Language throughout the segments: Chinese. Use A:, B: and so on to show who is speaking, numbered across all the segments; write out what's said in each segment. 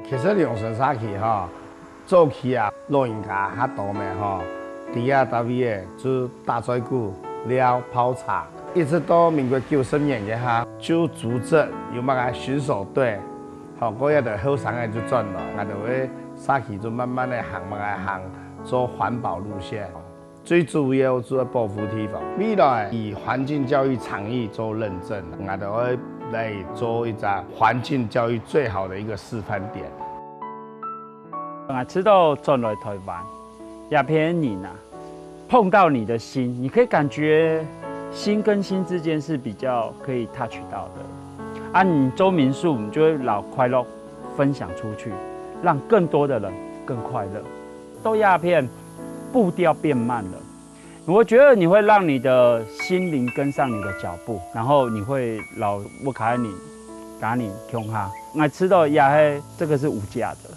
A: 其实龙神沙器吼，早期啊，老人家较多咩吼，猪啊、大尾的煮大水骨、料泡茶，一直到民国90年嘅哈，就组织有乜个巡守队，吼，嗰日就后生嘅就转咯，我就会沙器就慢慢的行乜个行，做环保路线。最主要做保护地方，未来以环境教育倡议做认证，我就会来做一张环境教育最好的一个示范点。
B: 我知道转来台湾，鸦片你呢，碰到你的心，你可以感觉心跟心之间是比较可以 touch 到的。啊，你周民宿，你就会老快乐分享出去，让更多的人更快乐。都鸦片。步调变慢了，我觉得你会让你的心灵跟上你的脚步，然后你会老我卡你，打你穷哈，我吃到鸭黑这个是无价的。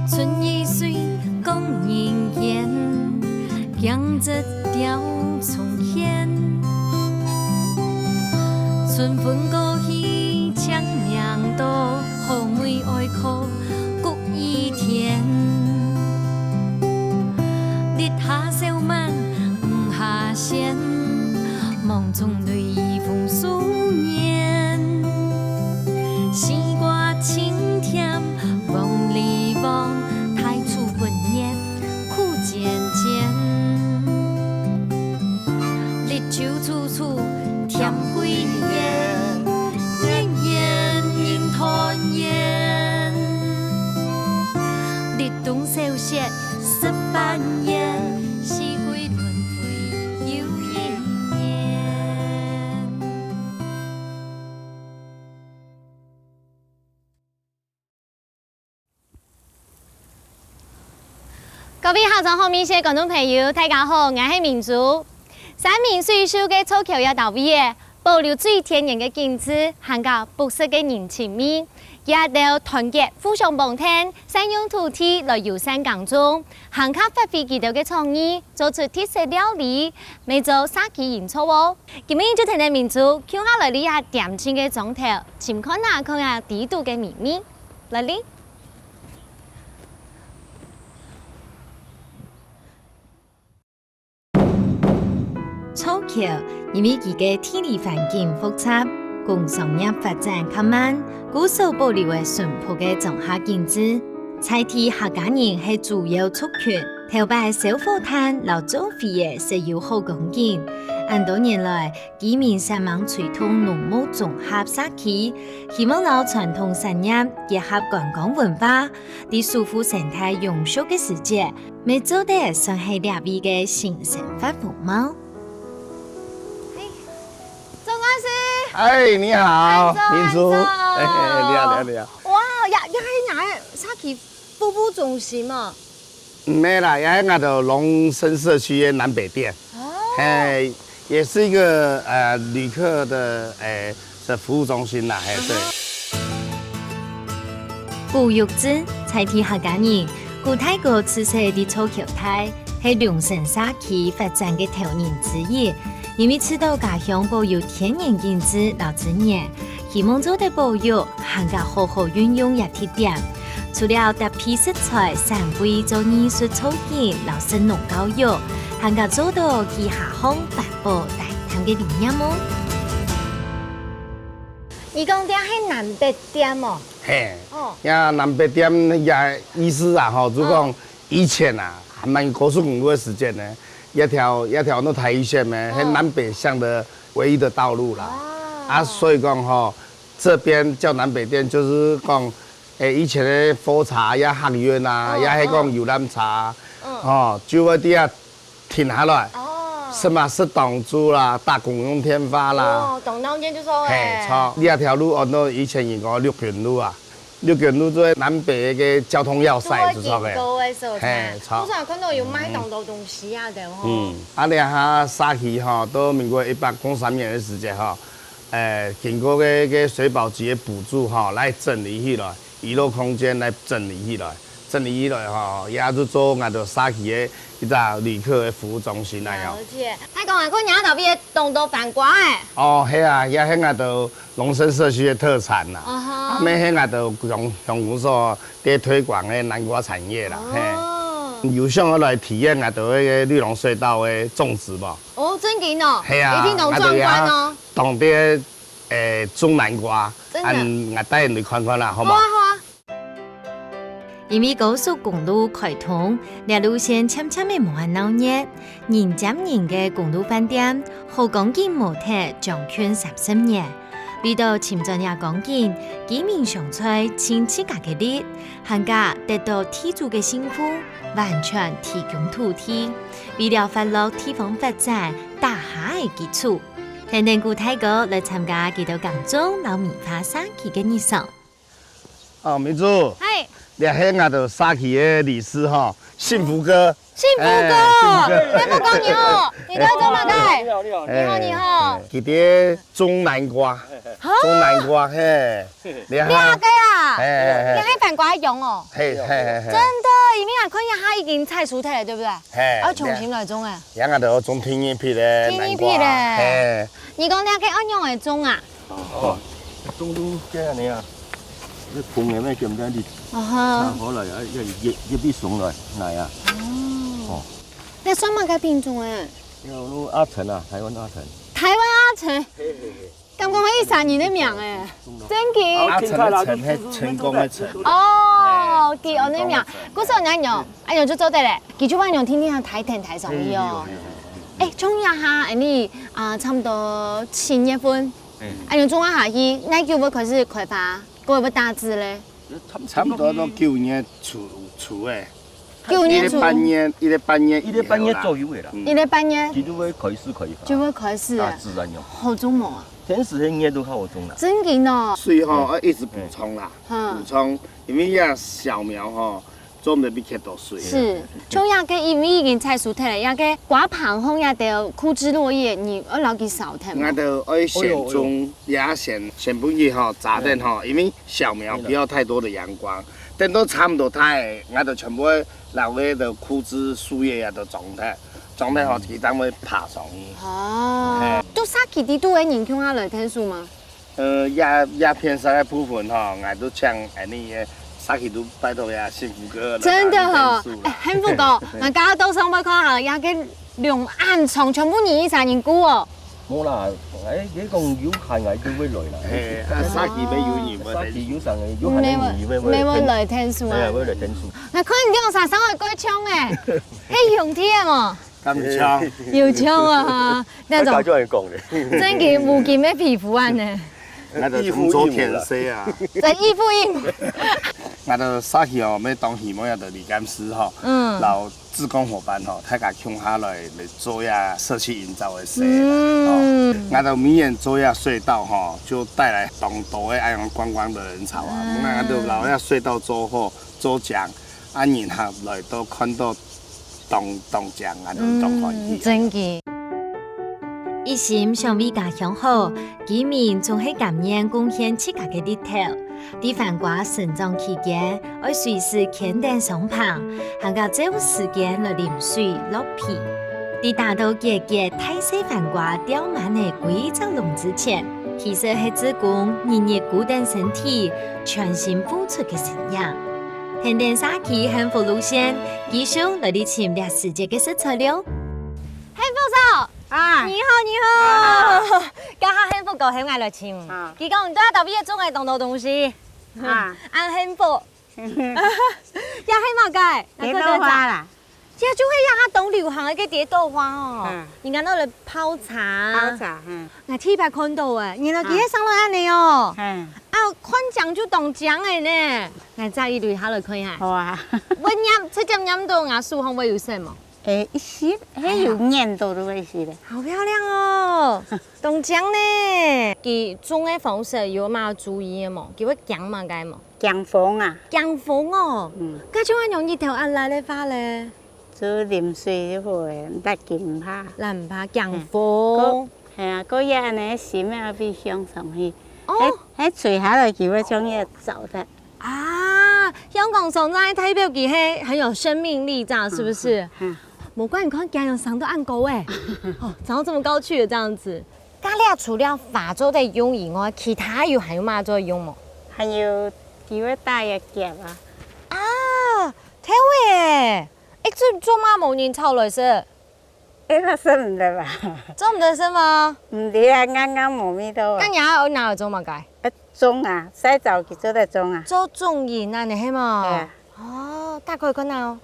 C: 春意水讲人言，养着条重现。春风过去，强凉多，后梅爱哭，谷一天。日下小满，雨下仙，梦中对风思念。时歌清甜，梦里梦。酒处处添归烟，烟烟映团圆。日东小雪十万年，四季轮回又一年。
D: 各位下场后面些观众朋友，大家好，我是明珠。山明水秀的草桥也到位的，保留最天然的景致，含个朴实的人情味，也要团结互相帮衬，善用土地来友善耕种，含卡发挥其的创意，做出特色料理，每做沙琪营造哦。今日就听听民族，看下来哩下点睛的状态，请看哪看下地图的秘密，来哩。
C: 草桥因为其个地理环境复杂，工商业发展较慢，故所保留的淳朴的种下景致。菜地客家人是主要族群，头摆小火炭、老祖飞的石油好光景。按多年来，居民向往传统农牧综合社区，希望老传统产业结合观光文化，伫舒服生态永续的世界，每做的算是两位的新生活风貌。
A: 哎，你好，民族。哎，你好，你好。
D: 哇，也喺哪沙琪服务中心嘛？
A: 没啦，也喺我的龙生社区的南北店。哦。哎，也是一个旅客的这服务中心啦，哎对。
C: 古玉子菜地客家人，古泰国自设的草桥台，是龙神沙琪发展的头人之一。因为知道家乡保有天然景致老资源，希望做得保育，含个好好运用一特点。除了特批食材、sản quy做艺术促进老生农教育，含个做到其下乡环保大谈的理念哦。
D: 你讲店係南北店哦。
A: 嘿。哦。呀，南北店也意思啊，吼，就讲以前啊，还蛮高速公路的时间呢。一条那台一线呢，是南北向的唯一的道路啦。啊，所以讲吼，这边叫南北店，就是讲，以前的火茶呀、学院啊，也係講遊覽茶，哦，就喺啲啊停下來。什麼是董珠啦、大公用天花啦？
D: 哦，董道店就說
A: 嘿，錯，呢一條路按到以前如果6平路啊，六根路做南北个交通要塞，
D: 做
A: 知道
D: 建构的所在
A: 嘿，差
D: 我上看到有卖动到东西啊的吼。
A: 然后沙溪哈，到民国103年的时间哈，经过个水保局的补助哈，来整理起来，娱乐空间来整理起来，哈，也就做俺着沙溪的一个旅客的服务中心来哦。
D: 了解，还讲啊，看伢头边动到饭馆诶。
A: 哦，迄啊，也迄个就农村社区的特产啦。
D: 啊哈。
A: 啊，咩迄个就用所在推广的南瓜产业啦。嘿。有想要来体验啊，就迄个绿龙隧道的种植无？
D: 哦，真紧哦。
A: 系啊。
D: 一定拢壮观哦。
A: 当地种南瓜，
D: 真的。
A: 我带你看看啦，好吗？
D: 好啊好啊。
C: 因为高速公路开通，列路线渐渐的无限闹热，人接人的公路饭店，好港景模特将圈30年。遇到深圳也港景，居民上出亲自家嘅力，行家得到地主嘅幸福，完全提供土地，为了发落地方发展打下嘅基础。天天古太哥来参加几道港中老棉花沙期嘅日常。
A: 哦，明珠。
D: 嗨。
A: 你迄个就沙溪的理事哈，幸福哥。
D: 幸福哥，幸福哥你好，你在做嘛的？
B: 你好，你好，
D: 你好，你好。
A: 佢哋种南瓜，种南瓜嘿。
D: 你阿哥啊？
A: 嘿，
D: 你喺飯館用哦？
A: 嘿。真
D: 的，因為我看一下已經採熟體了，對不對？
A: 嘿。
D: 要重新來種誒。
A: 而家就種天然皮咧，
D: 天然皮咧。
A: 嘿。
D: 你講你阿個安樣嚟種啊？
E: 哦，種到即係你啊，啲碰嘅咩咁多啲，可能一啲餸嚟啊。
D: 哦。你什麼嘅品種誒？
E: 有阿陳啊，台灣阿陳。
D: 台灣阿陳。咁講係3年的名誒，真嘅。
A: 阿陳嘅陳係成功嘅陳。
D: 哦，記我呢名，嗰時候你用，用就做得咧，記住我用天天睇電睇上去哦。誒，種一下，你差唔多7月份，用種一下去，那叫要開始開花，嗰要大枝咧。
A: 差唔多都9月初誒。
D: 9月初。
A: 1個半月
E: 左右嘅啦。
D: 1個半月。
E: 佢都會開始開花。
D: 就會開始。
E: 自然用。
D: 好種冇啊？
E: 天時嘅嘢都靠我種啦。
D: 真嘅哦。
A: 水吼要一直補充啦，補充，因為呀小苗吼種得比較多水。
D: 是，種呀個因為已經採熟體了，呀個刮棚後呀得枯枝落葉，你要留佢掃體嘛。
A: 我就愛先種，也先不去吼炸彈吼，因為小苗不要太多的陽光，等到差唔多太，我就全部留個就枯枝樹葉呀都種得。種得好，佢當會爬上去。
D: 哦，都沙基地都會影響下來天數嗎？
A: 也偏沙嘅部分哈，我都像你嘅沙基都拜託呀幸福哥。
D: 真的哦，幸福哥，我家到上要看下，也個兩岸蟲全部年3年菇哦。
E: 冇啦，你講要限藝都會來啦。
A: 沙基咩要年
E: 沙基要上嘅，要限藝咩
D: 咩會來天數啊？
E: 係會來天數。
D: 我看你用啥手去改槍誒？係用鐵嘛？
A: 咁槍，
D: 要槍啊！那種
E: 真係講嘅，
D: 真嘅無見咩皮膚啊呢？
A: 我就從昨天寫啊，
D: 在依附印。
A: 我就沙溪哦，要當希望也就李監師吼，然後志工伙伴吼，大家共下來做呀社區營造的事。我就明年做呀隧道吼，就帶來當多的愛用觀光的人潮啊。我就留呀隧道做好做獎，然後來都看到。當獎啊，都當歡喜。
D: 真嘅。
C: 一心想為家鄉好，居民總係甘願貢獻自家嘅力頭。喺飯館成長期間，要隨時牽帶雙旁，行個這有時間來淋水落皮。喺達到結結大細飯館吊滿嘅規則籠之前，其實係志工日日固定身體，全心付出嘅信仰。天天沙溪幸福路線，繼續來啲潛獵世界嘅食材料。
D: 幸福嫂，你好，家下幸福哥喺嗌來潛，佢講唔多特別種嘅動到東西，按幸福，呀希望嘅，
F: 蝶豆花啦，
D: 即係就係呀下懂流行嘅蝶豆花哦，而家攞嚟泡茶，我睇排看到誒，然後佢喺上來安尼哦。看獎就當獎嘅呢，我再一對下來看下。
F: 好啊。
D: 我飲直接飲到牙樹紅會有什麼？
F: 一些還有粘到的味些的。
D: 好漂亮哦，當獎呢。佢種嘅方式有嘛注意嘅冇？佢會講嘛解冇？
F: 姜黄啊，
D: 姜黄哦，
F: 嗯，
D: 咁種樣用熱頭壓嚟咧花咧，
F: 煮啉水就好誒，唔得緊唔怕。
D: 嗱唔怕姜黃。
F: 係啊，嗰日安尼閃啊，比香上去。
D: 哦
F: 喺垂下來叫嗰種嘢走的。
D: 啊，香港son在代表佢係很有生命力，這樣是不是？
F: 嗯，
D: 冇怪你看姜用上都按高哎，哦，長到這麼高去了這樣子。咖喱除了法做的用以外，其他有還有嘛做用冇？
F: 還有叫嗰大嘅夾啊，
D: 啊，睇喂，做嘛冇人炒來食？
F: 呢個識唔得吧？
D: 做唔得食嗎？
F: 唔得啊，啱啱冇味道啊。
D: 咁也有哪有做嘛解？
F: 盅啊，洗澡佢做得盅啊。
D: 做中鹽啊，你係嘛？
F: 係啊。
D: 哦，大概嗰nào？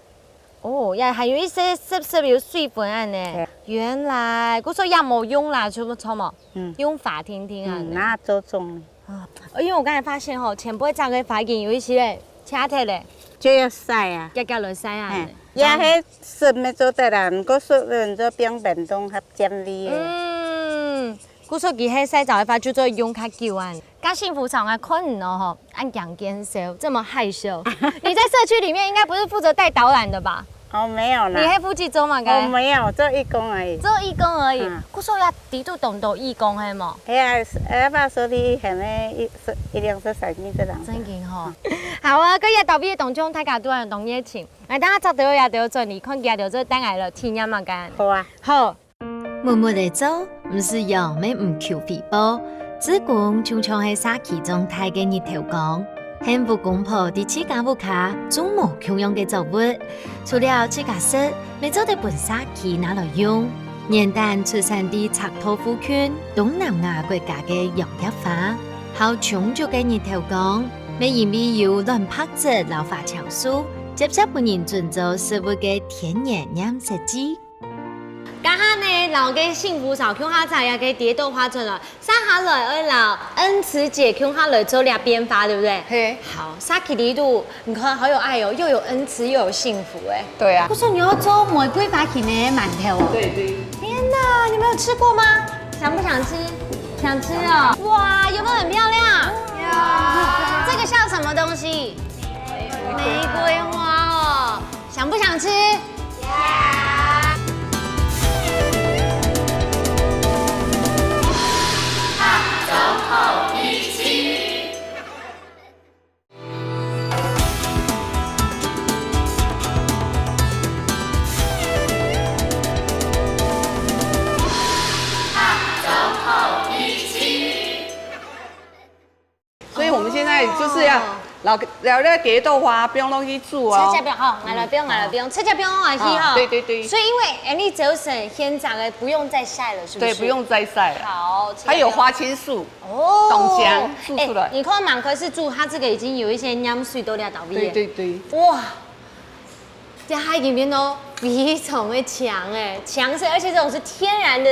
D: 哦，也還有一些濕有水分啊呢。原來嗰時候也冇用啦，全部錯冇。用法聽聽啊。
F: 那做盅。
D: 啊，因為我剛才發現吼，前輩炸嘅發現有一些咧，車體咧，
F: 就要洗啊。
D: 一格來洗啊。
F: 也係濕咪做得啦，唔過濕人做冰冰凍合佔味嘅。
D: 嗰時候佢喺洗澡嘅話就做用較久啊。家幸福場啊，可能哦，按講堅守這麼害羞。你在社區裡面應該不是負責帶導覽的吧？
F: 哦，沒有啦。
D: 你喺附近做嘛？
F: 我沒有做義工而已。
D: 做義工而已。嗰時候也地都動到義工係冇？
F: 係啊，把手啲係咪一兩隻手機得啦？
D: 真勁吼！好啊，今日特別當中，大家都係同熱情。嚟大家執到也到盡，你看見就做等下了，體驗嘛間。
F: 好啊。
D: 好。
C: 默默地做，唔是讓咩唔求回報。只管常常喺沙期中睇嘅日頭光，幸福公婆啲自家屋卡種無窮樣嘅作物，除了自家食，你做得本沙期拿來用。年旦出產地赤土富圈，東南亞國家嘅洋一花，好充足嘅日頭光，未然必要亂拍質老花潮樹，接觸本人盡做食物嘅天然飲食機。
D: 家下呢，老嘅幸福草鄉下仔也給蝶豆花做了，生下來二老恩慈姐鄉下來做兩邊發，對不對？
G: 嘿，
D: 好，沙琪里度，你看好有愛哦，又有恩慈又有幸福哎。
G: 对啊
D: 不，是你要做玫瑰發起呢饅頭哦？
G: 对对，
D: 天哪，你沒有吃過嗎？想不想吃？想吃哦。哇，有沒有很漂亮？有。這個像什麼東西？玫瑰花哦。想不想吃？
G: 所以我们现在就是要老那个蝶豆花不用东西煮哦
D: 吃。这边哈，买了不用，买了不用，吃这边还是哈。
G: 对对对
D: 所以因为你走省现长的不用再晒了，是不是？
G: 对，不。用再晒了。
D: 好。
G: 还有花青素，
D: 哦，
G: 冻姜煮出来
D: 你看满块是煮，它这个已经有一些酿水都了到位。
G: 对对对，
D: 哇，在海里面哦，非常的强哎，强色，而且这种是天然的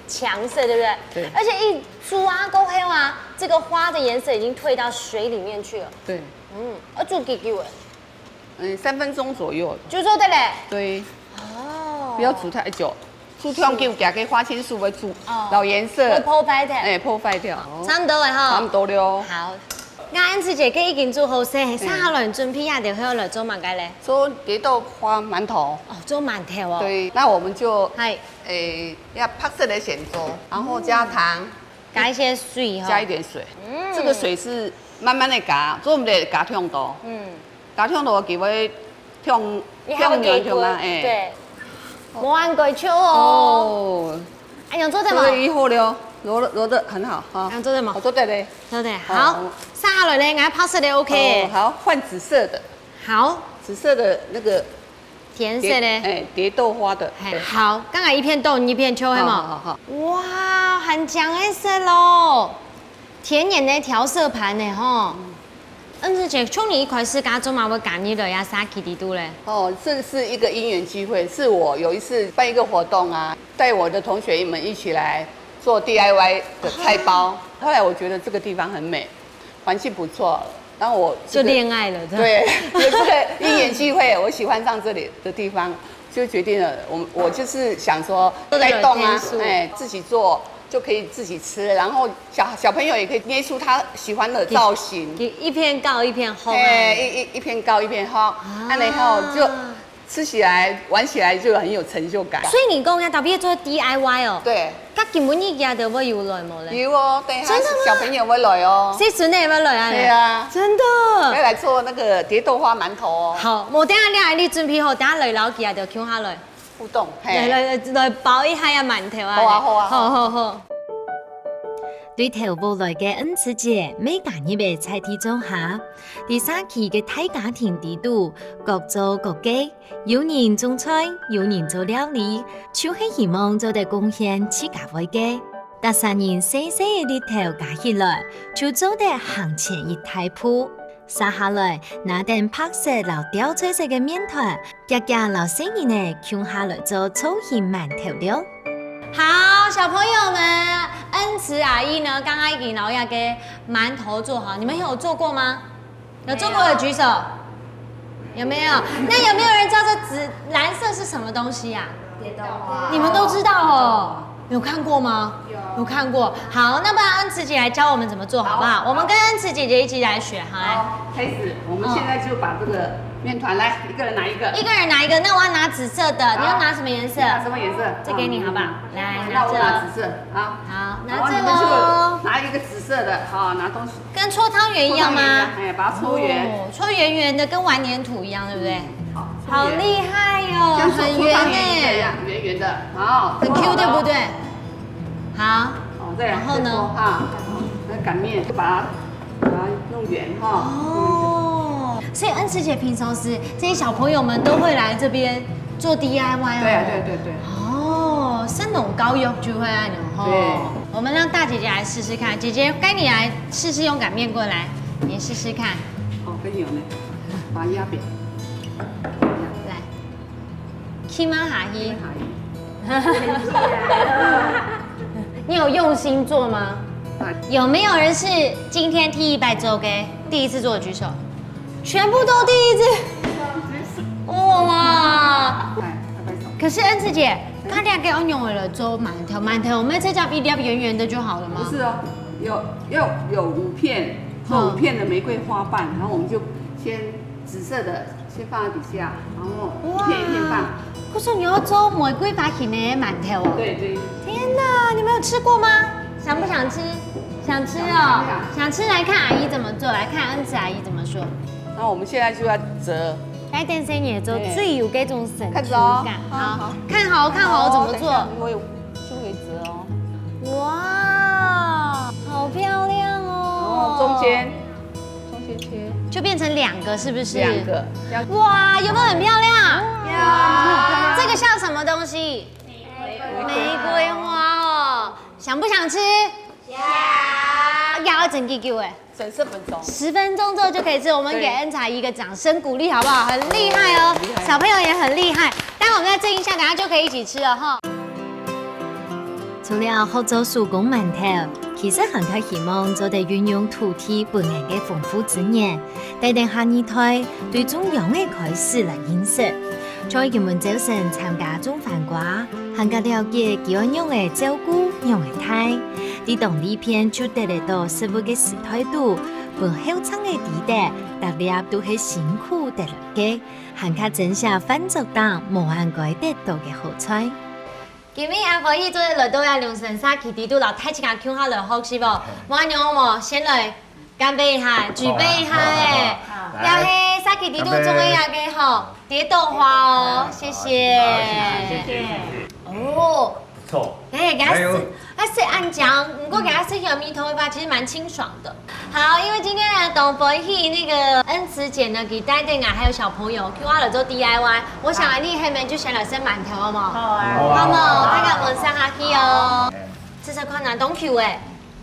D: 强色，对不对？
G: 对
D: 而且一煮啊，够黑啊，这个花的颜色已经退到水里面去了。
G: 对，
D: 煮几久啊？
G: 3分钟左右。
D: 就做的嘞。
G: 对，
D: 哦。
G: 不要煮太久，煮汤给加个花青素会煮
D: 哦，
G: 老颜色
D: 会，破坏的。
G: 破坏掉。
D: 差不多的哈。
G: 差不多了哦。
D: 好，啱恩慈姐佢已經做好勢，生下來準備下就可以來做乜嘅咧？
G: 做蝶豆花馒頭。
D: 哦，做饅頭哦。
G: 对，那我们就
D: 係
G: 要拍色的咸粥，然后加糖，
D: 加一些水哈。
G: 加一点水。这个水是慢慢的加，做唔得加烫多。加烫多佢會燙燙啊，
D: 對，冇按過手哦。
G: 哦，
D: 哎呀，做得
G: 所
D: 冇？
G: 以以後了，揉得很好哈。
D: 做得冇
G: 我？做得嘞。
D: 做得好。生下來咧，我拍攝的 OK。
G: 好，換紫色的，
D: 好，
G: 紫色的那個
D: 甜色的。
G: 蝶豆花的。
D: 嘿好，剛才一片豆，一片秋，係冇？
G: 好。
D: 哇，很強的色咯，甜點的調色盤呢，吼。恩慈姐，從你一開始家做嘛，會揀呢類啊沙琪地都咧？
G: 哦，這是一個因緣機會，是我有一次辦一個活動啊，帶我的同學們一起來做 DIY 的菜包。後來我覺得這個地方很美，環境不錯，然後我
D: 就戀愛了。
G: 對，有這個因緣機會，我喜歡上這裡的地方，就決定了我就是想說帶動啊，自己做。就可以自己吃，然后小朋友也可以捏出他喜欢的造型。
D: 一片高一片厚。
G: 一片高一片厚，按了以后就吃起来玩起来就很有成就感。
D: 所以你讲要特别做 DIY 哦。
G: 对。
D: 甲根本一家都要有来冇咧？
G: 有哦，等一下小朋友会来哦。
D: 谁孙子要来啊？
G: 对啊，
D: 真的。
G: 要来做那个蝶豆花馒头哦。
D: 好，我等下你准备好，等下来老几啊就抢下来。
G: 互动，
D: 来包一下呀馒头啊！好。
C: 對頭部來嘅恩賜節，每家日嘅菜地做下，第三期嘅大家庭地度，各做各嘅，有人種菜，有人做料理，就是希望做得貢獻自家位嘅。但三人細細嘅日頭加起來，就做得行前一大鋪。撒下來，拿定拍攝留吊翠色嘅麵團，夾夾留細人呢，搶下來做粗芡饅頭料。
D: 好，小朋友們，恩慈阿姨呢，剛剛已經老亞給饅頭做好，你們有做過嗎？有做過的舉手，有沒有？那有沒有人知道這藍色是什麼東西呀？蝶豆花。你們都知道哦，有看過嗎？有看過。好，那不然恩慈姐來教我們怎麼做，好不好？我們跟恩慈姐姐一起來學，好。
G: 開始，我們現在就把這個麵團來，一個人拿一個。
D: 一個人拿一個，那我要拿紫色的，你要拿什麼顏色？
G: 拿什麼顏色？
D: 這給你好不好？來，
G: 那我拿紫色，好。
D: 好，拿這
G: 個。拿一個紫色的，好，拿東西。
D: 跟搓湯圓一樣嗎？
G: 哎，把它搓圓。
D: 搓圓圓的，跟玩黏土一樣，對不對？
G: 好。
D: 好厲害哦，很圓哎。
G: 圓圓的，好。
D: 很 Q 對不對？好。
G: 然後呢？哈，那擀麵就把它弄圓哈。
D: 哦。所以恩慈姐平常時這些小朋友們都會來這邊做 DIY 哦。
G: 對。
D: 哦，生農高育就會按鈕哈。對。我們讓大姐姐來試試看，姐姐該你來試試用擀麵過來，你試試看。
G: 好，跟你有呢，把它壓扁。
D: 來，起碼下一。你有用心做嗎？有沒有人是今天T100週嘅第一次做的舉手？全部都第一次。哇！可是恩慈姐，他兩個用了做饅頭，我們這叫一粒圓圓的就好了嗎？
G: 不是哦，要有5片，做5片的玫瑰花瓣，然後我們就先紫色的先放在底下，然後一片一片放。
D: 我說你要做玫瑰花型的饅頭哦。
G: 對。
D: 天哪，你們有吃過嗎？想不想吃？想吃哦。想吃來看阿姨怎麼做，來看恩慈阿姨怎麼說。
G: 然後我們現在就要折。
D: 來點生嘢做，最有這種神奇
G: 感。
D: 好，看好怎麼做。
G: 我有就可以折哦。
D: 哇，好漂亮哦。
G: 然後中間切，
D: 就變成2個，是不是
G: ？2個。
D: 哇，有沒有很漂亮？有。這個像什麼東西？玫瑰花哦。想不想吃？想。要整幾久哎？
G: 整10分鐘。
D: 10分鐘之後就可以吃。我們給恩茶一個掌聲鼓勵，好不好？很厲害哦，小朋友也很厲害。待會我們再蒸一下，等下就可以一起吃了哈。
C: 除了學做手工饅頭，其實還較希望做得運用土地本來嘅豐富資源，帶動下二代對中央嘅開始來認識。在佢們早晨參加種飯瓜，還較了解佢安樣嘅照顧樣嘅態，啲當呢片就得嚟到食物嘅時態度，本後倉嘅地帶，大家都係辛苦得嚟嘅，還較真下飯作檔無限改得到嘅好菜。
D: 今日阿婆姨做來到要用神沙去地度，老太自家搶下來好是不？冇安樣冇，先來乾杯一下，舉杯一下誒。要係沙琪地度種嘅呀嘅好，蝶豆花哦，謝謝。哦，
A: 不錯。
D: 給他吃按醬，不過給他吃小米頭的話，其實蠻清爽的。好，因為今天呢，董婆姨那個恩慈姐呢，給帶隊啊，還有小朋友，叫我來做 DIY。我想你後面就選了生饅頭，好冇？好啊。好冇？大家聞下去哦。這是款南東 Q 誒，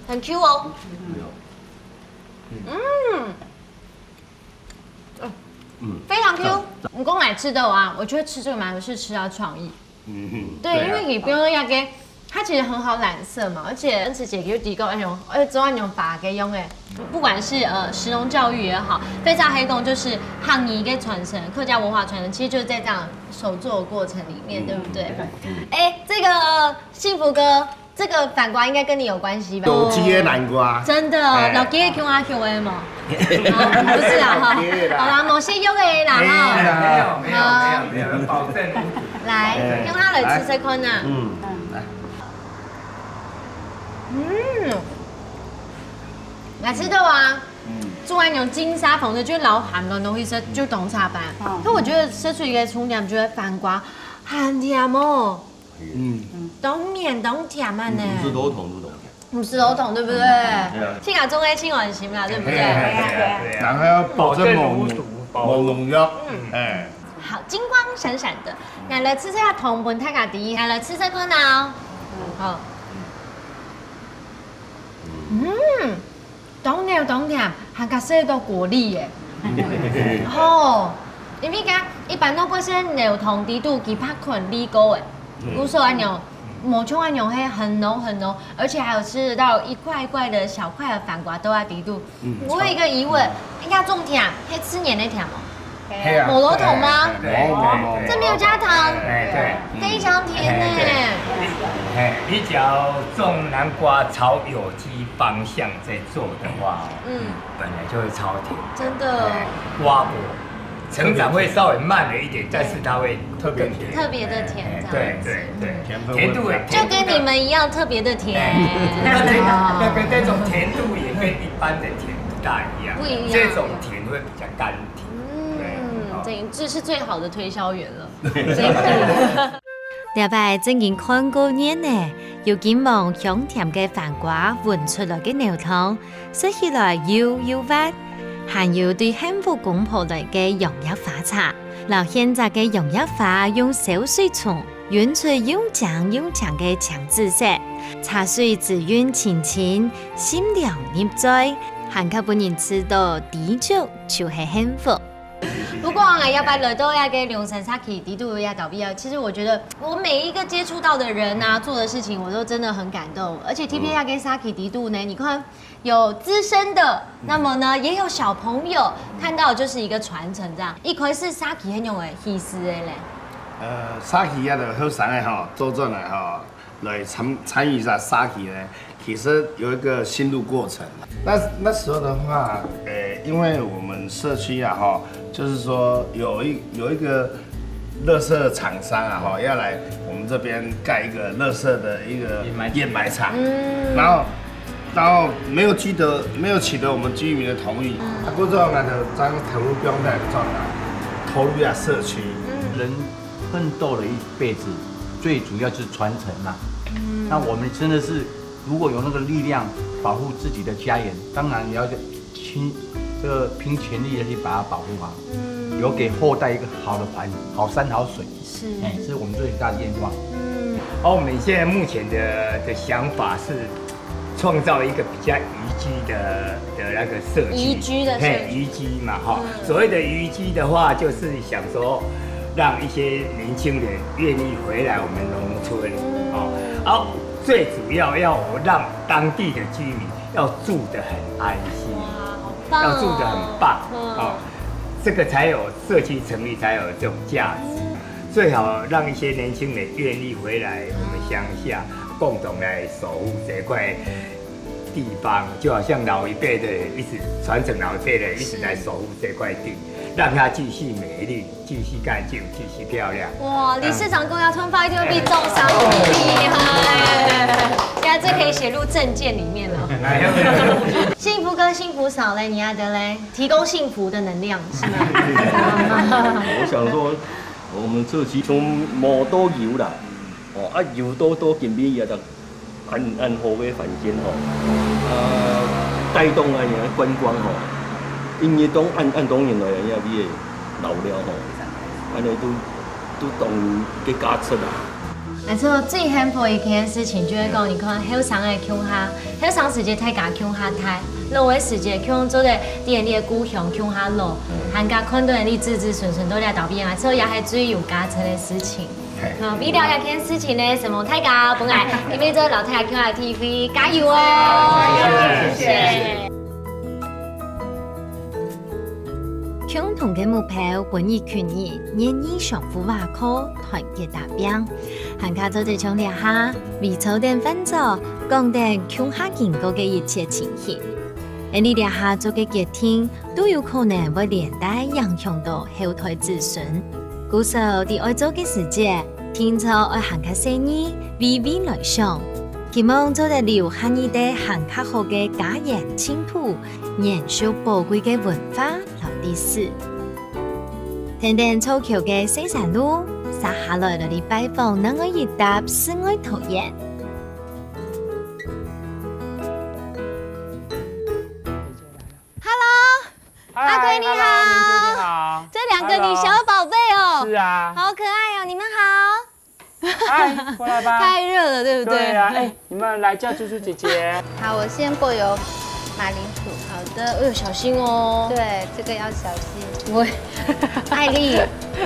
D: 很 Q 哦。非常 Q。我剛來吃的啊，我覺得吃這個饅頭是吃到創意。對，因為你不用要給。它其實很好染色嘛，而且恩慈姐就提供那種，做那種法給用誒，不管是食農教育也好，非常黑洞就是漢儀跟傳承，客家文化傳承，其實就是在這樣手做的過程裡面，對不對？這個幸福哥这个反瓜应该跟你有关系吧？
A: 有机的南瓜，
D: 真的，老鸡的 Q 啊 Q A 嘛，不是啊哈，好啦，某些用的啦哈，
H: 没有，保证无毒。
D: 来，用它来吃这款呐，来吃到啊。做完那种金沙粉的，就老寒的东西吃就懂茶班。可我觉得吃出一个重点，觉得反瓜很甜哦。懂面懂甜嘛呢？
E: 五十多桶都懂。
D: 50桶对不对？庆雅中的庆完行啦，对不对？
A: 然后要保证无农药。
D: 好，金光闪闪的。来吃这下同本太卡迪，来吃这颗呢。好。懂了懂了，还加些个果粒耶。哦，因为讲一般都不是牛同低度几百捆粒高诶，古时候按牛。 抹葱按牛黑很浓很浓，而且还有吃得到一块一块的小块的反瓜都在底度。我有一个疑问，应该种甜，可以吃黏的甜吗？某罗桶吗？这没有加糖，非常甜呢。
H: 你只要种南瓜朝有机方向在做的话，本来就会超甜。
D: 真的。
H: 瓜果。 成长会稍微慢了一点，但是它会特别甜，
D: 特别的甜，
H: 对，甜度
D: 就跟你们一样特别的甜。
H: 这种甜度也跟一般的甜不大一样，
D: 不一样。
H: 这种甜会比较甘甜。
D: 这是最好的推销员了。
C: 了解正经看过年呢，有金望香甜嘅饭瓜混出来嘅牛湯，食起來又滑。 還有對幸福公婆嚟嘅溶一花茶，老現在嘅溶一花用小水沖，潤出又醬嘅醬汁色，茶水滋潤淺淺，心涼入嘴，還給本人吃到地足就是幸福。
D: 不過啊，要不然來到那個龍山沙琪迪度亞島比啊，其實我覺得我每一個接觸到的人啊，做的事情我都真的很感動。而且 TP 亞跟沙琪迪度呢，你看有資深的，那麼呢也有小朋友，看到就是一個傳承這樣。一塊是沙琪很用的意思的嘞。
A: 沙琪亞的後生的哈，周轉來哈，來參與一下沙琪呢，其實有一個心路過程。那時候的話，因為我們社區啊哈。 就是說有一個垃圾廠商啊，哈，要來我們這邊蓋一個垃圾的一個燕麥廠，然後沒有取得我們居民的同意，過之後呢，就將投入標在狀態，投入下社區。
I: 人奮鬥了一輩子，最主要就是傳承嘛。那我們真的是如果有那個力量保護自己的家園，當然也要拼全力的去把它保護好，留給後代一個好的環境，好山好水，是我們最大的願望。
H: 我們現在目前的想法是創造一個比較宜居的那個社區，
D: 宜居的社區，
H: 宜居嘛哈。所謂的宜居的話，就是想說讓一些年輕人願意回來我們農村，最主要要讓當地的居民要住得很安心。 要住得很棒这个才有社区成立，才有这种价值。最好让一些年轻人愿意回来我们乡下，共同来守护这块地方，就好像老一辈的一直传承，老一辈的一直来守护这块地，让它继续美丽、继续干净、继续漂亮。
D: 哇，理事长公要吞发一定会比重伤厉害。现在这可以写入证件里面了。幸福哥、幸福嫂嘞，你爱的嘞，提供幸福的能量是吗？
E: 我想说，我们社区从毛都油啦，油都近边也就安好嘅环境带动啊人观光因为当按当然来呀，你老了安尼都当嘅加出啦。
D: 没错，最幸福一件事情就是讲，你看后生的乡下，后生时节太家乡下太，老的时节乡做的你的故乡乡下老，还加看到你子子孙孙都来到边啊，所以也是最有价值的事情。比了一件事情呢，什么太家本来因为这老太家乡下 TV 加油哦！谢谢。
C: 共同嘅目標本意權益，年年上府話科團結達標，行家做一场聊下，微草等分组讲定乡下经过嘅一切情形。而你聊下做嘅决定，都有可能會連帶影響到後代子孫。故說啲愛做嘅事節，天初愛行較細膩，微微來想，希望做得留下你哋行較好嘅家園青譜，延續寶貴嘅文化和歷史。聽聽草橋嘅西山路，撒下來到你拜訪那個一搭世外桃源。
D: 阿奎你好，
B: 你好，
D: 这两个你小宝贝哦，
B: 是啊，
D: 好可爱哦，你们好。
B: 嗨，过来吧。
D: 太热了，对不对？
B: 对啊，你们来叫猪猪姐姐。
J: 好，我先过油马铃薯。
D: 好的，小心哦。
J: 对，这个要小心。
D: 我艾丽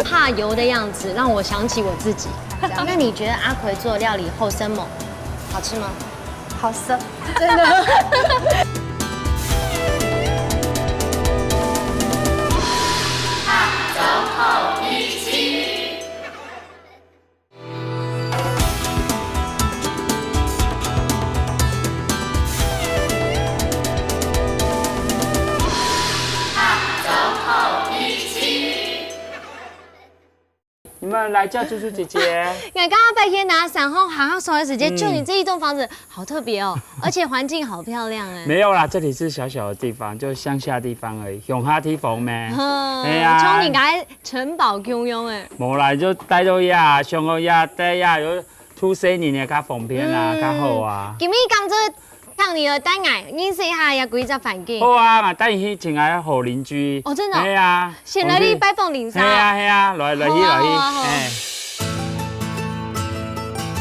D: 怕油的样子，让我想起我自己。那你觉得阿奎做料理后生猛好吃吗？
J: 好吃，
D: 真的。
B: 你们来叫猪猪姐姐。
D: 刚刚白天拿伞后好好手的时间，就你这一栋房子好特别哦，而且环境好漂亮哎。
B: 没有啦，这里是小小的地方，就乡下地方而已，乡下地方咩？
D: 哎呀，从你家城堡中央哎。
B: 无啦，就待到呀，上个呀，待呀，有出生年的较方便啊，较好啊。
D: 今日刚做向你的单眼认识一下呀，几只环境。
B: 好啊，等伊去请来好邻居。
D: 哦，真的。
B: 系啊。
D: 先来你拜访邻居。
B: 系啊，来去。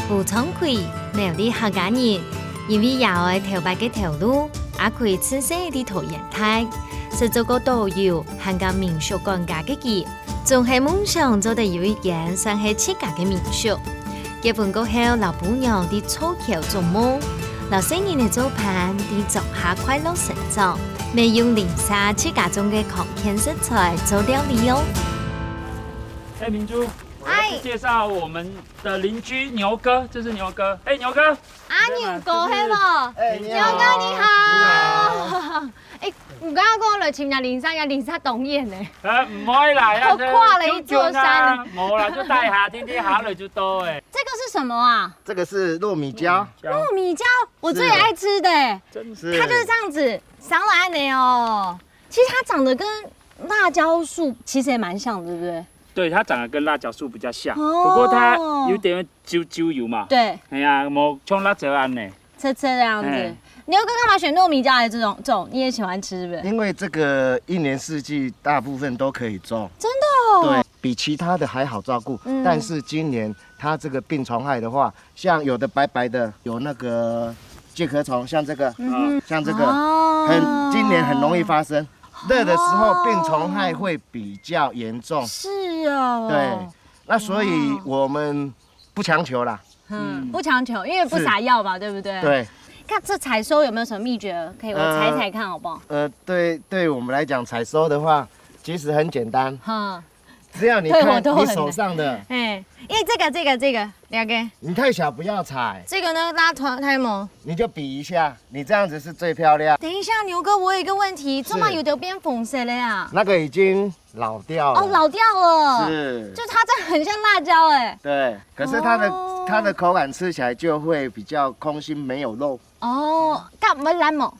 C: 胡昌奎苗栗客家人，因為也愛頭白嘅條路，阿奎出生喺桃園台，是做個導遊，行個民宿管家嘅佢，仲係夢想做得有一間算係自家嘅民宿。結婚過後，老婆娘啲草橋做夢，老細人嘅做伴啲種下快樂成長，未用零沙自家種嘅抗菌食材做料理哦。
B: 明珠。介绍我们的邻居牛哥，这是牛哥。牛哥。
D: 牛哥係喎。牛哥你好。我剛剛講來前日連山有連山董燕呢。
B: 唔可以啦，
D: 我跨了一座山。
B: 冇啦，就帶下天天下來就多哎。
D: 這個是什麼啊？
A: 這個是糯米椒。
D: 糯米椒，我最愛吃的。
B: 真
D: 是。它就是這樣子，上來呢哦。其實它長得跟辣椒樹其實也蠻像，對不對？
B: 对，它長得跟辣椒樹比較像，不過它有點焦油嘛。對。係啊，冇像辣椒安呢。
D: 車這樣子。牛哥幹嘛選糯米椒的這種？你也喜歡吃，是不是？
A: 因為這個一年四季大部分都可以種。
D: 真的哦。對，
A: 比其他的還好照顧。但是今年它這個病蟲害的話，像有的白白的，有那個介殼蟲，像這個，像這個，今年很容易發生。熱的時候，病蟲害會比較嚴重。
D: 是哦。
A: 對，那所以我們不強求啦。
D: 不強求，因為不撒藥嘛，對不對？
A: 對。
D: 看這採收有沒有什麼秘訣？可以我採採看，好不好？
A: 對我們來講，採收的話，其實很簡單。只要你看你手上的。
D: 因為這個，兩個。
A: 你太小不要採。
D: 這個呢，拉太猛。
A: 你就比一下，你這樣子是最漂亮。
D: 等一下，牛哥，我有一個問題，怎麼有的變粉色了呀？
A: 那個已經老掉了。
D: 哦，老掉了。
A: 是。
D: 就它這很像辣椒哎。
A: 對，可是它的口感吃起來就會比較空心，沒有肉。
D: 哦，但不會辣嗎？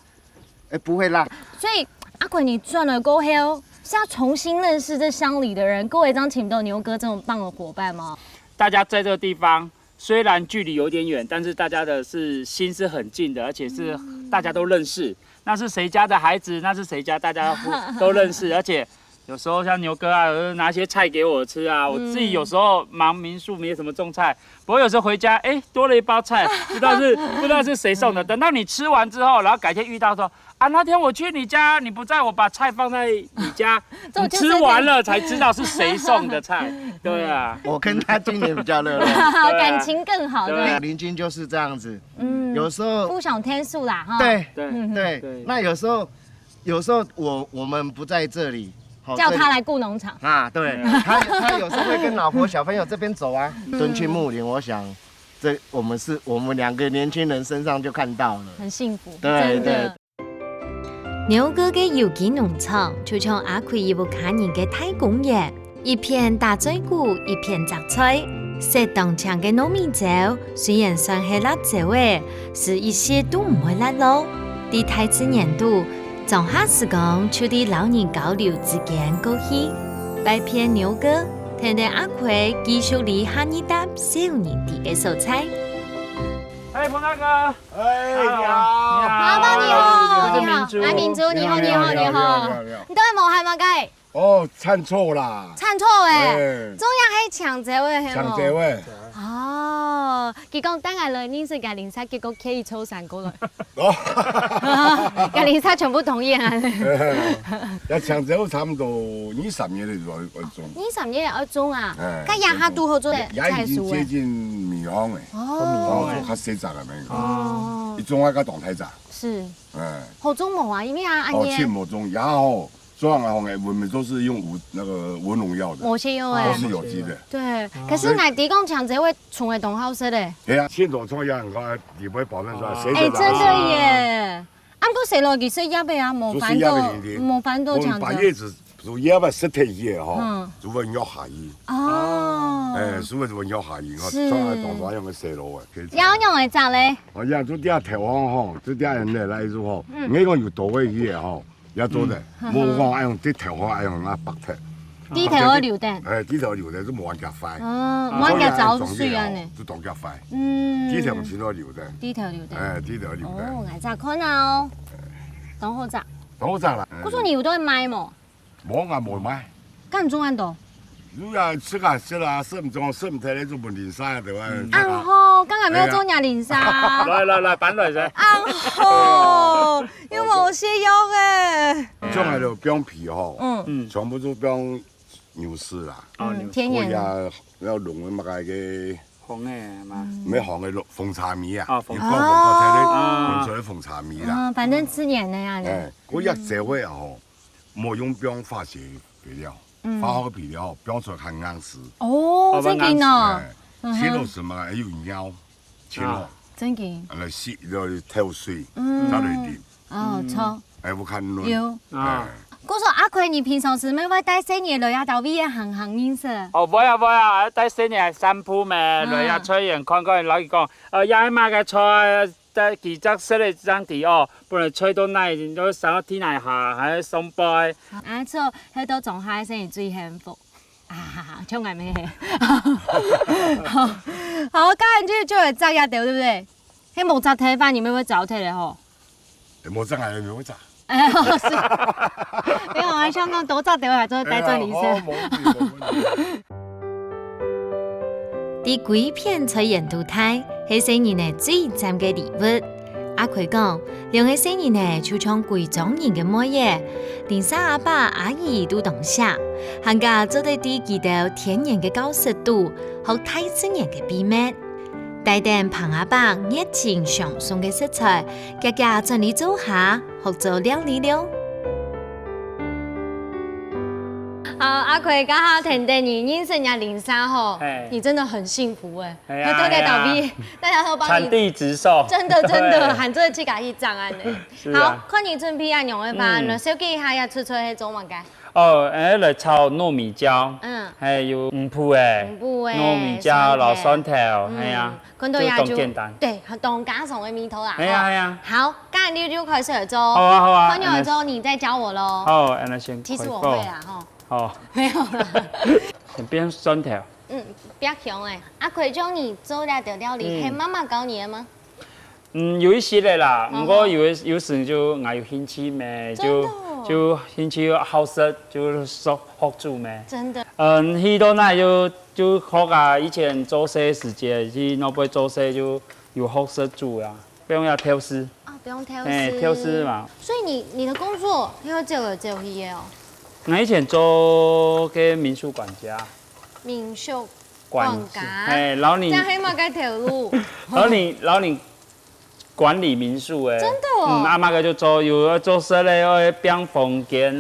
A: 不會辣。
D: 所以阿奎，你賺了過後，是要重新認識這鄉里的人，各位張請到牛哥這種棒的夥伴嗎？
B: 大家在這個地方雖然距離有點遠，但是大家的心是很近的，而且是大家都認識。那是誰家的孩子，那是誰家，大家都認識。而且有時候像牛哥啊，拿些菜給我吃啊。我自己有時候忙民宿沒什麼種菜，不過有時候回家，多了一包菜，不知道是誰送的。等到你吃完之後，然後改天遇到說。啊，那天我去你家，你不在，我把菜放在你家，你吃完了才知道是誰送的菜。對啊，
A: 我跟他今年比較熱絡，
D: 感情更好。對，
A: 鄰居就是這樣子。有時候
D: 不想天數啦，哈。
A: 對。那有時候我們不在這裡，
D: 叫他來顧農場。
A: 啊，對，他有時候會跟老婆小朋友這邊走啊，敦親睦鄰，我想我们2个年轻人身上就看到了，
D: 很幸福，
A: 对
D: 真的。
C: 牛哥嘅有機農場就像阿奎一部卡人嘅太公園，一片大嘴菇，一片雜菜，適當搶嘅糯米粥，雖然算係辣椒嘅，是一些都唔會辣咯。啲太自然度，仲下時講處啲老人交流之間過去，拜遍牛哥，聽聽阿奎繼續嚟下一搭少年啲嘅素菜。
B: 哎，彭大哥，
A: 哎，你好，
D: 爸爸你好，你好，
B: 我是民族
D: 哎，民族你好，你好，你好，你都係無係嘛？該
A: 哦，唱錯啦，
D: 唱錯誒，中央係搶這位係
A: 搶這位，
D: 哦，結果等下來認識嘅林生，結果可以抽散過來，
A: 哦，
D: 嘅林生全部同意啊！
A: 要搶這位差唔多20年嚟做，
D: 呢10年來種啊，
A: 哎
D: 咁也下都好做
A: 也已經接近米行誒，
D: 哦，
A: 做較細雜嘅咩？
D: 哦，
A: 一種喺個動態雜，
D: 是，
A: 哎，
D: 好種冇啊，因為啊，
A: 哦，切某種，然後裝啊，我們都是用文農藥的，
D: 冇些有
A: 都
D: 誒，
A: 是有機的。
D: 對，可是內地講搶這位蟲嘅同好食咧，
A: 係啊，千朵創樣個地位保證出來，誰
D: 誒真的耶，啱過食落其實一倍啊，冇反到搶
A: 把葉子做葉吧，實體葉哈
D: 嗯，
A: 做文藥下葉，
D: 哦，
A: 誒，所謂文藥下葉，我
D: 是
A: 裝喺當裝用嘅細路嘅。
D: 有用嘅摘咧，
A: 我而家做啲台灣吼，做啲人嚟來做吼，你講有多嘅嘢吼，也做得，冇講愛用啲頭殼愛用那白頭，
D: 低頭嘅榴彈，
A: 誒，啲頭留的都冇人夾快，
D: 哦，冇人走水啊呢，
A: 都當夾快，
D: 嗯，
A: 啲頭錢都留的，
D: 低頭榴彈，
A: 誒，啲頭留的，
D: 哦，我摘看啊，當好摘，
A: 好雜啦。
D: 嗰種牛都係賣冇，
A: 冇啊冇買。
D: 間種喺度，
A: 如果食啊，食唔中，食唔睇你做半年生對吧？
D: 啱好，今日咩種廿年沙，
B: 來，板來先。
D: 啱好，要冇瀉藥嘅，
A: 種喺度變皮吼，
D: 嗯，
A: 全部都變牛屎啦。
D: 天然，
A: 要弄乜嘅
B: 紅嘅嘛，
A: 咩行嘅紅茶米啊？
B: 哦紅
A: 你講睇你換出嚟紅茶米啦。
D: 嗯，反正吃年的呀，
A: 誒，嗰一隻位吼，冇用變化學肥料，化學肥料變出嚟很硬實。
D: 哦，真勁哦，
A: 切落什麼還有尿，切落，
D: 真勁，
A: 嚟洗就透水，
D: 嗯
A: 再嚟點。
D: 哦，錯，
A: 我看論。
D: 有。
B: 啊。
D: 我說阿奎，你平常時咪會帶細嘢來呀到邊行認識？
B: 哦，冇啊，帶細嘢散步咩，來呀出現看看，老姨講，也買個菜，在幾隻色嚟張地哦，本來吹到奶，都上到天奶下，喺送拜。
D: 啊，錯，喺度仲係生意最幸福。啊，衝係咩？好，家人就做嚟摘一條，對不對？喺冇摘睇翻，你咪會找睇嚟嗬？
A: 冇摘係冇摘。
D: 哎，是，因為我喺香港多摘條係做帶做零食。
C: 啲鬼片菜園度睇係生年嘅最讚嘅禮物。阿奎講，兩個生年呢就像貴莊人嘅模樣，連生阿爸阿姨都懂下，行家做對啲記到天然嘅高濕度和大自然嘅秘密。帶定彭阿伯熱情上送嘅食材，家家盡力做下，學做料理了。
D: 好，阿奎剛好聽到你認識人家林莎吼，你真的很幸福哎，佢都在倒閉，大家都幫你
B: 產地直送，
D: 真的，喊做去家去漲安尼。好，看你準備啊，用嘅吧，來小記一下要出去做乜嘅？
B: 哦，來炒糯米椒，還有五鋪誒，糯米椒、老蒜頭，係啊，就咁簡單。
D: 對，當家常嘅麵頭啦。
B: 係啊。
D: 好，今日你就開始嚟做。
B: 好啊。
D: 翻完之後你再教我咯。
B: 好，那先。
D: 其實我會啦，吼。
B: 哦。沒有啦。先變蒜頭。
D: 不要窮誒。阿奎教你做了條料理，係媽媽教你嘅嗎？
B: 有一些的啦，不過有時就我有興趣咩，就興趣好食，就學煮咩。
D: 真的。
B: 去到那就學啊，以前做些時間去那邊做些就有學識煮啊，不用要挑食。
D: 啊，不用挑食。
B: 挑食嘛。
D: 所以你的工作要做去嘅哦。
B: 我以前做嘅民宿管家。
D: 民宿管家。
B: 老年。
D: 這樣起碼該條路。
B: 老年。管理民宿誒，
D: 真的哦。
B: 阿媽個就做，有做事咧，愛變房間，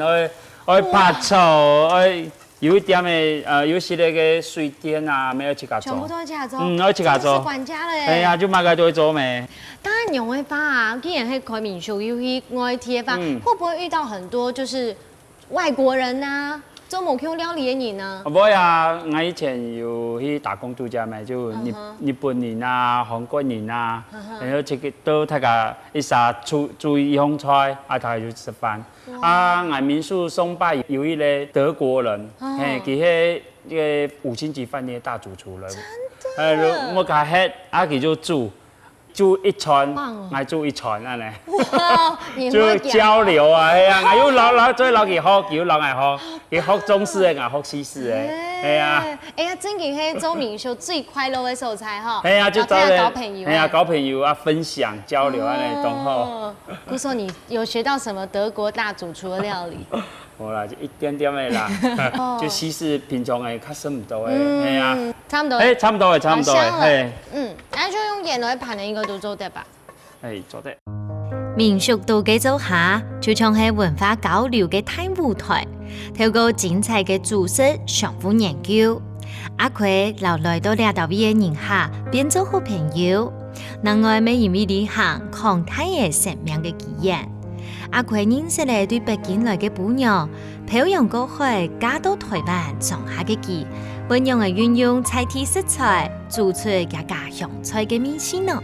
B: 愛拍草，愛有一点的有些那个水电啊，没有去搞做。
D: 全部都是家做。
B: 要去搞做。
D: 是管家嘞。
B: 哎呀，就马个都会做没。
D: 当然牛会发啊，既然是开民宿，又去外地发，会不会遇到很多就是外国人呐？做某 Q 料理的人呢？
B: 不会啊，我以前有去打工度假嘛，就日本人啊、韩国人啊，然后这个都大家一下煮一红菜，大家就吃饭。俺民宿松拜有一个德国人，嘿，佢係一個5星級飯店大主廚人。真的。我佢係，佢就煮一餐，我煮一餐安尼。
D: 哇，
B: 就交流啊，係啊，我要再留佢學，叫留佢學，佢學中式嘅，我學西式嘅，係啊。
D: 哎呀，真嘅係做民宿最快樂嘅所在嗬。
B: 係啊，就找
D: 交朋友。
B: 係啊，交朋友啊，分享交流安尼，同好。
D: 姑說你有學到什麼德國大主廚嘅料理？
B: 冇啦，就一點點嘅啦，就西式平常嘅較深唔多嘅，係啊。
D: 差唔多。
B: 誒，差唔多嘅，差唔多嘅，係。
D: 那就用鹽來盤的應該都做得吧？
B: 係做得。
C: 民宿度假做下，就像係文化交流嘅大舞台，透過精彩嘅知識相互研究，阿奎留來到呢度嘅人下，變做好朋友。另外，咪因為旅行擴大嘅生命嘅經驗。阿奎認識嚟對北京來嘅朋友，漂洋過海嫁到台灣上下嘅佢，本樣係運用在地食材，做出家鄉菜嘅美食呢。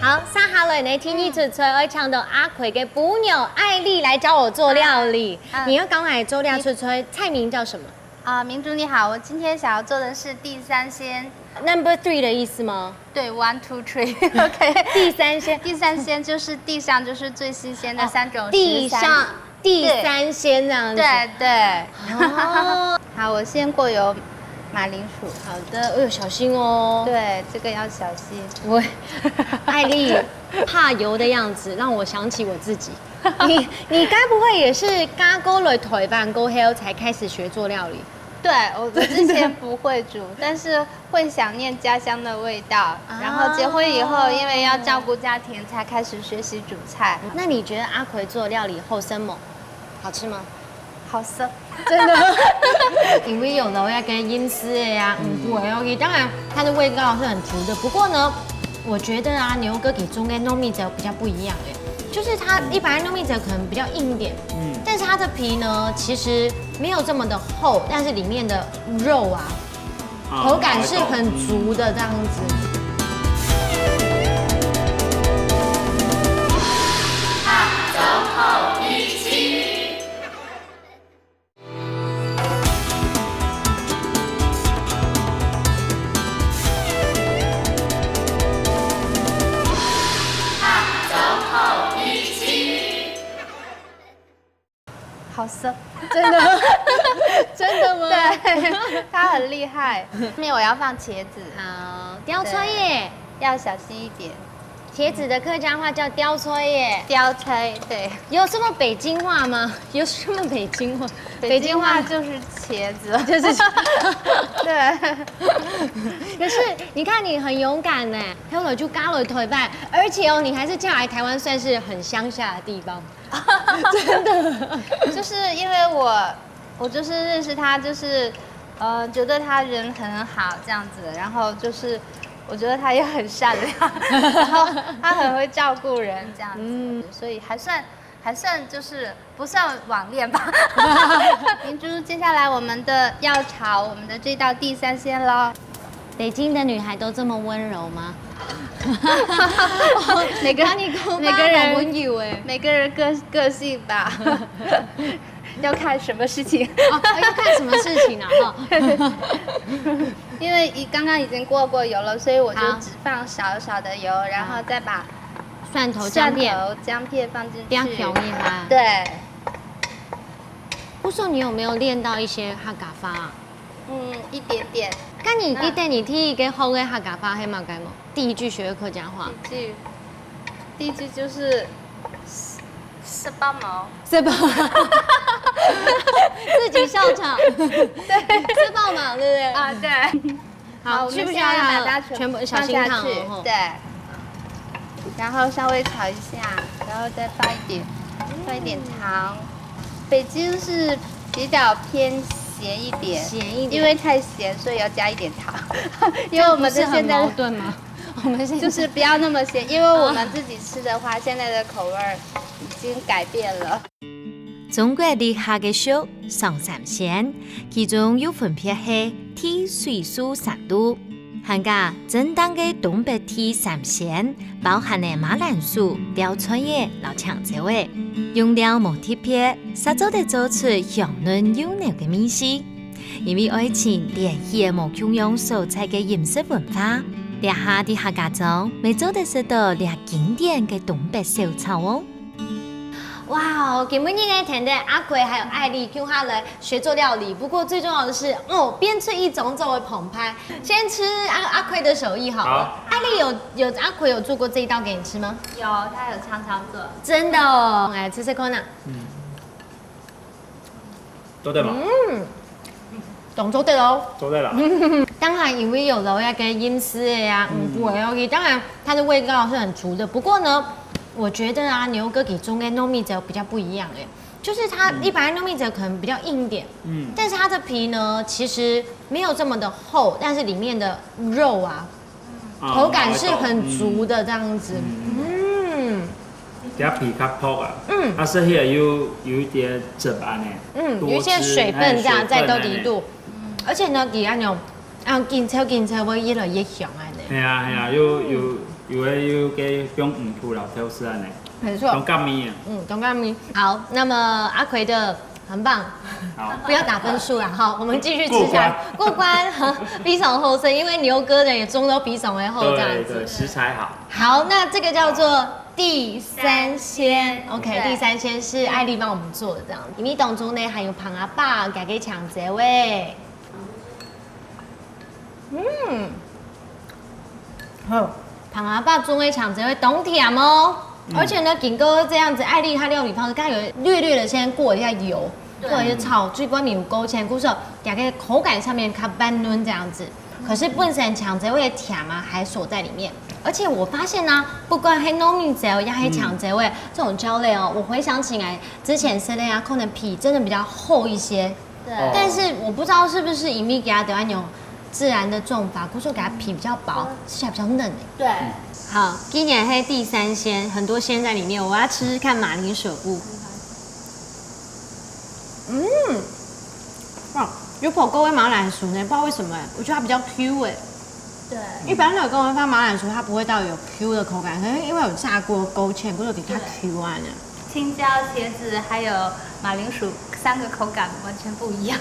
D: 好，接下來呢，天意出菜，我搶到阿奎嘅朋友艾麗來教我做料理。你要剛來做料出菜，菜名叫什麼？
J: 民主你好，我今天想要做的是地三鮮。
D: Number 3的意思嗎？
J: 對 ，1 2 3，OK。
D: 地三鮮，
J: 地三鮮就是地上就是最新鮮的3種食材。
D: 地上地三鮮這樣子。
J: 對對。哦。好，我先過油馬鈴薯。
D: 好的，哎呦，小心哦。
J: 對，這個要小心。
D: 我艾麗怕油的樣子，讓我想起我自己。你該不會也是剛過來台灣過後才開始學做料理？
J: 對，我之前不會煮，但是會想念家鄉的味道。然後結婚以後，因為要照顧家庭，才開始學習煮菜。
D: 那你覺得阿奎做料理後生猛，好吃嗎？
J: 好食，
D: 真的。因為有了那個醃絲的呀，對，當然它的味道是很足的。不過呢，我覺得啊，牛哥給中間糯米椒比較不一樣哎。就是它一般糯米椒可能比較硬一點，但是它的皮呢，其實沒有這麼的厚，但是裡面的肉啊，口感是很足的這樣子。走後一起。
J: 好色，
D: 真的，真的嗎？
J: 對，它很厲害。後面我要放茄子，
D: 好，雕炊耶，
J: 要小心一點。
D: 茄子的客家話叫雕炊耶，
J: 雕炊，對。
D: 有這麼北京話嗎？有這麼北京話？
J: 北京話就是茄子，
D: 就是。
J: 對。
D: 可是你看你很勇敢呢，後來就嫁來台灣，而且哦，你還是嫁來台灣，算是很鄉下的地方。真的，
J: 就是因為我就是認識他，就是覺得他人很好這樣子，然後就是我覺得他也很善良，然後他很會照顧人這樣子，所以還算就是不算網戀吧。明珠，接下來我們要炒我們的這道地三鮮咯。
D: 北京的女孩都這麼溫柔嗎？
J: 每個人個性吧，要看什麼事情。
D: 要看什麼事情啊？
J: 因為剛剛已經過油了，所以我就只放少少的油，然後再把
D: 蒜頭、薑片
J: 放進去。
D: 比較容易嗎？
J: 對。
D: 姑說你有沒有練到一些客家話啊？
J: 一點點。
D: 咁你記得你第一個學嘅客家話係乜嘢冇？第一句學嘅客家話。
J: 第一句就是吃包毛。
D: 吃包毛。自己笑場。對，吃爆毛，對不對？
J: 啊，對。好，
D: 需不需要把它全部小心燙？
J: 對。然後稍微炒一下，然後再放一點糖。北京是比较偏咸一点，
D: 咸一点
J: 因为太咸，所以要加一点糖。因为我们
D: 这很
J: 现在
D: 矛盾吗？我们现在
J: 就是不要那么咸，因为我们自己吃的话，现在的口味已经改变了。
C: 中国的下嘅肉上三鲜，其中有分别係T水素3度，含加正當嘅東北 T 三鮮，包含嘅馬蘭薯、吊菜葉、老長椒味，用料無特別，實做得做出香嫩有嫩嘅味絲。因為愛情聯繫無共用蔬菜嘅飲食文化，列下啲客家中未做得食到列經典嘅東北小炒哦。
D: 哇哦，今天呢，甜的阿奎还有艾丽跟他来学做料理。不过最重要的是，边吃一种作为澎湃。先吃阿奎的手艺好了。艾丽有阿奎有做过这一道给你吃吗？
J: 有，他有常常做。
D: 真的哦，来吃吃看呐。
B: 做对吗？
D: 懂做对喽。
B: 做对了。
D: 当然，因为有了那个阴丝的呀，对，当然它的味道是很足的。不过呢，我觉得啊，牛哥给中跟糯米粥比较不一样哎，就是它一般糯米粥可能比较硬一点，但是它的皮呢其实没有这么的厚，但是里面的肉啊，口感是很足的这样子，
B: 它皮较薄啊，它是迄有一点褶安呢，
D: 有一些水分这样在到底度，而且呢，底下有紧炒会越来越香哎呢。
B: 系啊，有给用五铺老挑食安呢，
D: 没错，
B: 东干米啊，
D: 东干米。好，那么阿奎的很棒，
B: 好，
D: 不要打分数了哈，我们继续吃下来，过关，比手后生，因为牛哥的也中都比手为后这样子。
B: 对，食材好。
D: 好，那这个叫做地三鲜 ，OK， 地三鲜是艾丽帮我们做的这样子。米当中呢还有胖阿爸给抢这位，好。胖阿爸中微肠只会懂甜哦，而且呢，景哥这样子，艾丽她料理方式，刚才有略的先过一下油，做一些炒，最关米勾芡，故说大概口感上面它半嫩这样子，可是本身肠子会甜嘛，还锁在里面。而且我发现呢，不管黑糯米粥呀，黑肠子味这种椒类哦，我回想起来之前吃的呀，可能皮真的比较厚一些，
J: 对，
D: 但是我不知道是不是因为给它得那种自然的种法，故说给它皮比较薄，吃起来比较嫩。
J: 对。
D: 好，今年黑地三鲜，很多鲜在里面，我要吃吃看马铃薯部。哇，有火锅味马铃薯呢，不知道为什么哎，我觉得它比较 Q 哎。
J: 对，
D: 一般的跟我放马铃薯，它不会到有 Q 的口感，可是因为有炸过勾芡，或者给它 Q 啊呢。
J: 青椒、茄子还有马铃薯3个口感完全不一样。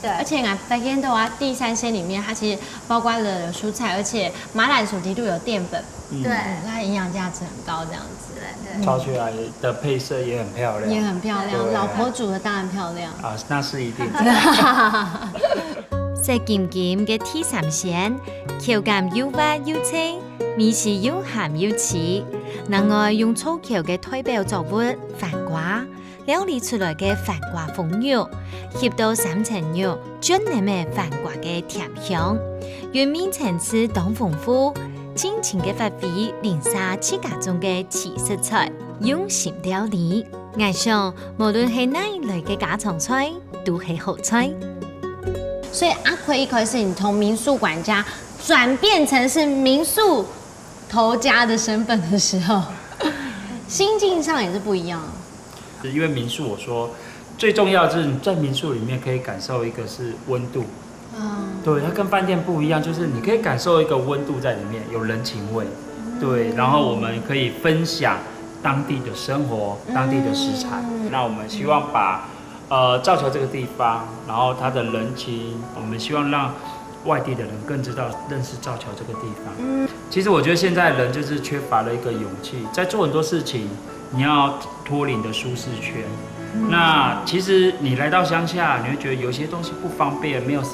J: 对，
D: 而且啊，白天豆啊，地三鲜里面它其实包括了蔬菜，而且马铃薯极度有淀粉，
J: 对，
D: 它营养价值很高，这样子。
J: 对，
B: 炒出来的配色也很漂亮，
D: 也很漂亮，老婆煮的当然漂亮
B: 啊，那是一定。
C: 食咸咸嘅 T 三鮮，口感又滑又清，味是又鹹又刺。另外用粗口嘅代表作物飯瓜，料理出來嘅飯瓜風肉，煠到3層肉，專嚟嘅飯瓜嘅甜香，原面層次當豐富，盡情嘅發揮連沙自家中嘅次食材，用心料理。我想無論係哪一類嘅家常菜，都係好菜。
D: 所以阿奎一開始你從民宿管家轉變成是民宿頭家的身份的時候，心境上也是不一樣。
B: 因為民宿我說最重要就是你在民宿裡面可以感受一個是溫度，對，它跟飯店不一樣，就是你可以感受一個溫度在裡面，有人情味，對，然後我們可以分享當地的生活、當地的食材。那我們希望把造橋這個地方，然後它的人情，我們希望讓外地的人更知道認識造橋這個地方。其實我覺得現在人就是缺乏了一個勇氣，在做很多事情，你要脫離你的舒適圈。那其實你來到鄉下，你會覺得有些東西不方便，沒有 7-11，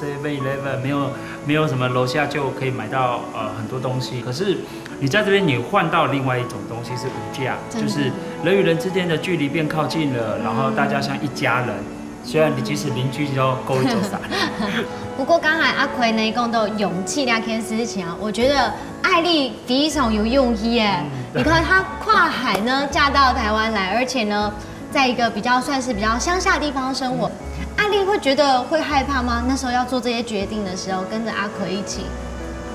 B: 沒有什麼樓下就可以買到很多東西。可是你在這邊，你換到另外一種東西是無價，就是人與人之間的距離變靠近了，然後大家像一家人。雖然你即使鄰居就勾一走散。
D: 不過剛才阿奎呢講到勇氣那件事情啊，我覺得艾麗非常有勇氣耶。你看她跨海呢嫁到台灣來，而且呢在一個比較算是比較鄉下的地方生活。艾丽会觉得会害怕吗？那时候要做这些决定的时候，跟着阿奎一起，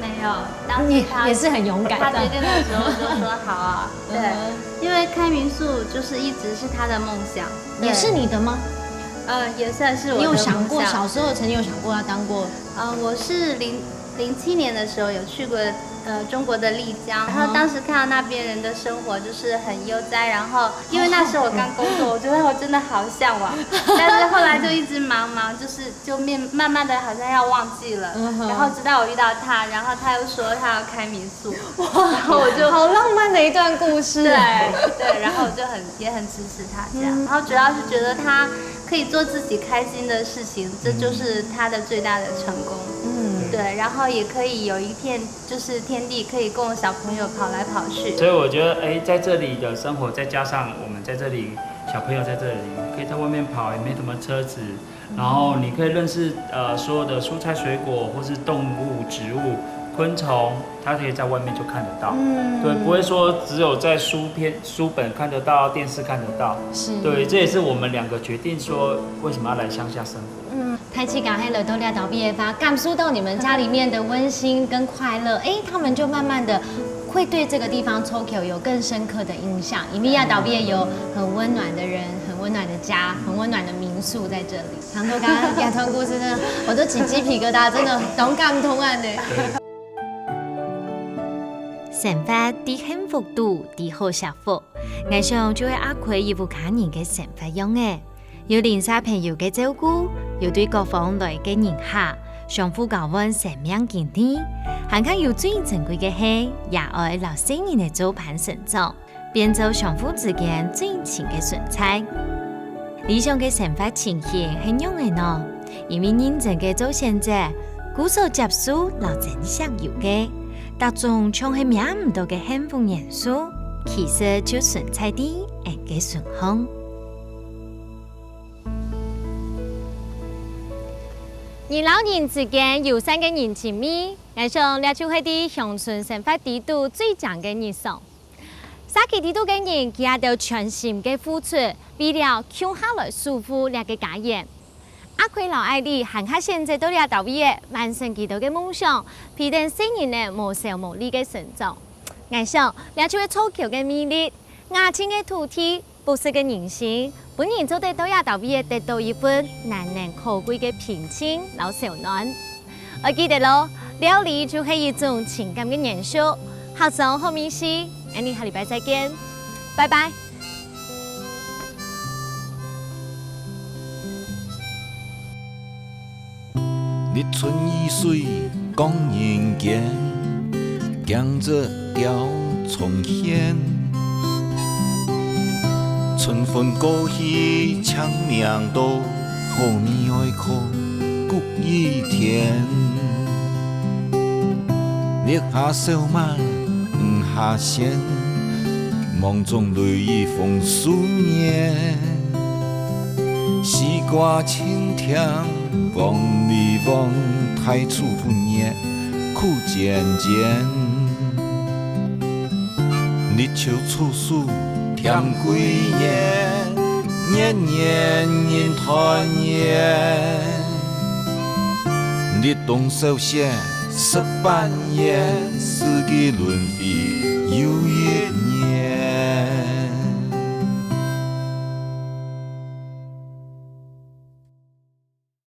J: 没有，当时
D: 你
J: 他
D: 也是很勇敢的。
J: 他决定的时候就说好啊，对，因为开民宿就是一直是他的梦想，
D: 也是你的吗？
J: 也算是我的
D: 你有
J: 梦
D: 想过小时候曾经有想过要当过？
J: 我是07年的时候有去过中国的丽江，然后当时看到那边人的生活就是很悠哉，然后因为那时候我刚工作，我觉得我真的好向往，但是后来就一直忙，就慢慢的好像要忘记了，然后直到我遇到他，然后他又说他要开民宿，然后我就
D: 好浪漫的一段故事。
J: 对，然后我就也很支持他这样，然后主要是觉得他可以做自己开心的事情，这就是他的最大的成功。对，然后也可以有一片就是天地，可以供小朋友跑来跑去。
B: 所以我觉得，在这里的生活，再加上我们在这里，小朋友在这里可以在外面跑，也没什么车子，然后你可以认识所有的蔬菜水果，或是动物、植物、昆虫，它可以在外面就看得到。对，不会说只有在书本看得到，电视看得到。对，这也是我们2个决定说为什么要来乡下生活。
D: 开启港黑了都料倒毕业发，感受到你们家里面的温馨跟快乐，他们就慢慢的会对这个地方抽口有更深刻的印象。因为亚岛毕业有很温暖的人，很温暖的家，很温暖的民宿在这里。长头刚刚亚团故事真的，我都起鸡皮疙瘩，真的同感同案呢。
C: 生活的幸福度的好幸福，我想就係阿奎一副卡人嘅生活樣嘅，有鄰舍朋友嘅照顧，有對各方來嘅迎合，相互交換生命經驗，還看有最珍貴嘅係，也愛留生人嘅做伴成長，變做相互之間最親嘅存在。理想嘅生活情形係樣嘅呢，因為認真嘅做選擇，鼓手接受留真相有嘅。大眾唱係名唔到嘅幸福元素，其實就存在啲人嘅順風。
D: 人老人之間友善嘅人情味，我想呢就係啲鄉村生活地度最強嘅日常。沙溪地度嘅人，佢也都全心嘅付出，為了窮下來舒服呢個家園。阿奎老愛你，行下現在都了到位，完成佢哋嘅夢想，培養新人嘅無憂無慮嘅成長。我想，呢就係草橋嘅魅力，雅清嘅土地，不實嘅人性，本人做得都了到位，得到一份難能可貴嘅平靜老小暖。我記得咯，料理就係一種情感嘅元素。好生好美食，我哋下禮拜再見，拜拜。
K: 日春雨水講人間，江浙調重現。春風過去長命道，後面愛靠谷雨天。烈下小馬唔下線，夢中淚雨風思念。西瓜青甜。望你望太初不念，苦漸漸。日秋處暑甜桂葉，年年人團圓。日冬收歇十半夜，四季輪迴